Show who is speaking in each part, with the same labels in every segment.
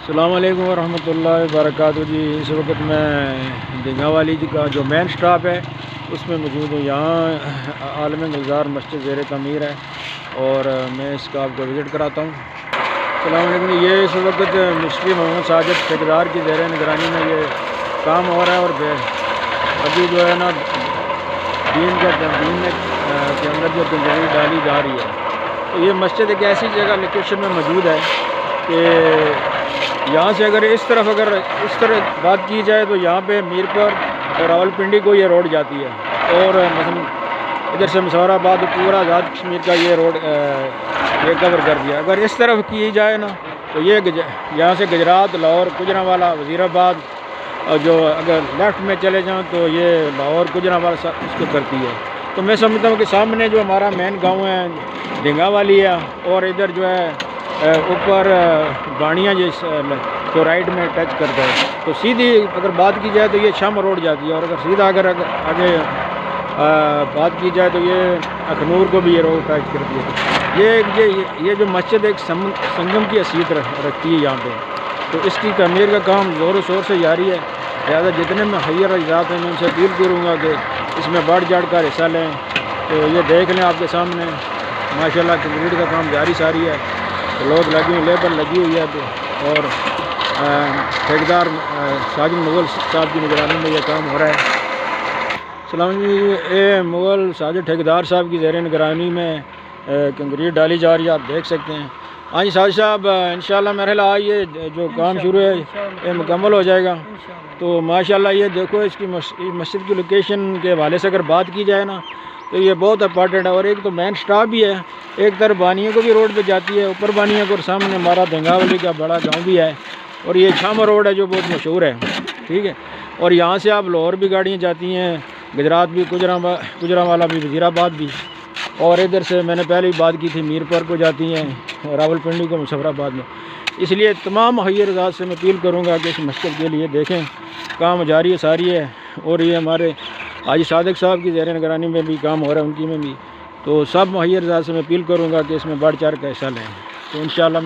Speaker 1: السلام علیکم ورحمۃ اللہ وبرکاتہ جی۔ اس وقت میں دنگا والی جی کا جو مین سٹاپ ہے اس میں موجود ہوں۔ یہاں عالم گلزار مسجد زیر تعمیر ہے اور میں اس کا آپ کو وزٹ کراتا ہوں۔ السلام علیکم۔ یہ اس وقت مستری محمد ساجد ٹھیکیدار کی زیر نگرانی میں یہ کام ہو رہا ہے اور ابھی جو ہے نا دین کے اندر جو کنکریٹ ڈالی جا رہی ہے۔ تو یہ مسجد ایک ایسی جگہ لوکیشن میں موجود ہے کہ یہاں سے اگر اس طرح بات کی جائے تو یہاں پہ میرپور اور راولپنڈی کو یہ روڈ جاتی ہے، اور مثلا ادھر سے مسور آباد پورا آزاد کشمیر کا یہ روڈ یہ کور کر دیا۔ اگر اس طرف کی جائے نا تو یہ یہاں سے گجرات، لاہور، گجرانوالہ، وزیر آباد، اور جو اگر لیفٹ میں چلے جاؤں تو یہ لاہور گجرانوالہ اس کو کرتی ہے۔ تو میں سمجھتا ہوں کہ سامنے جو ہمارا مین گاؤں ہے دنگا والی ہے، اور ادھر جو ہے اوپر بانیاں جو رائٹ میں ٹچ کرتا ہے، تو سیدھی اگر بات کی جائے تو یہ شام روڈ جاتی ہے، اور اگر سیدھا اگر آگے بات کی جائے تو یہ اخنور کو بھی یہ روڈ ٹچ کرتی ہے۔ یہ جو مسجد ایک سنگم کی حیثیت رکھتی ہے یہاں پہ، تو اس کی تعمیر کا کام زور و شور سے جاری ہے۔ لہٰذا جتنے میں حیر اجزاد ہیں میں ان سے اپیل کروں گا کہ اس میں بڑھ چڑھ کر حصہ لیں۔ تو یہ دیکھ لیں آپ کے سامنے ماشاءاللہ کنکریٹ کا کام جاری ساری ہے، لوگ لیبر لگی ہوئی ہے، اور ٹھیکیدار ساجد مغل صاحب کی نگرانی میں یہ کام ہو رہا ہے۔ السلام علیکم۔ یہ مغل ساجد ٹھیکیدار صاحب کی زیر نگرانی میں کنکریٹ ڈالی جا رہی ہے، آپ دیکھ سکتے ہیں۔ ہاں جی ساجد صاحب، انشاءاللہ میرے خیال یہ جو کام شروع ہے یہ مکمل ہو جائے گا۔ تو ماشاءاللہ یہ دیکھو اس کی مسجد کی لوکیشن کے حوالے سے اگر بات کی جائے نا تو یہ بہت امپارٹنٹ ہے، اور ایک تو مین سٹاپ بھی ہے، ایک طرف بانیوں کو بھی روڈ پہ جاتی ہے، اوپر بانیوں کو، اور سامنے ہمارا دنگا والی کا بڑا گاؤں بھی ہے، اور یہ چھاما روڈ ہے جو بہت مشہور ہے، ٹھیک ہے۔ اور یہاں سے آپ لاہور بھی گاڑیاں جاتی ہیں، گجرات بھی، گجرانوالہ بھی، وزیر آباد بھی، اور ادھر سے میں نے پہلے ہی بات کی تھی میرپور کو جاتی ہیں، راولپنڈی کو، مسور آباد میں۔ اس لیے تمام حیر اجزاد سے میں اپیل کروں گا کہ اس مسجد کے لیے دیکھیں کام جاری ساری ہے، اور یہ ہمارے حاجی صادق صاحب کی زیر نگرانی میں بھی کام ہو رہا ہے، ان کی میں بھی۔ تو سب حیر اجزاد سے میں اپیل کروں گا کہ اس میں بڑھ چڑھ کر حصہ لیں۔ تو انشاءاللہ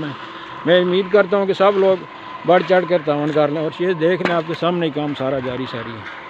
Speaker 1: میں امید کرتا ہوں کہ سب لوگ بڑھ چڑھ کر تعاون کر لیں، اور یہ دیکھ لیں آپ کے سامنے ہی کام سارا جاری ساری ہے۔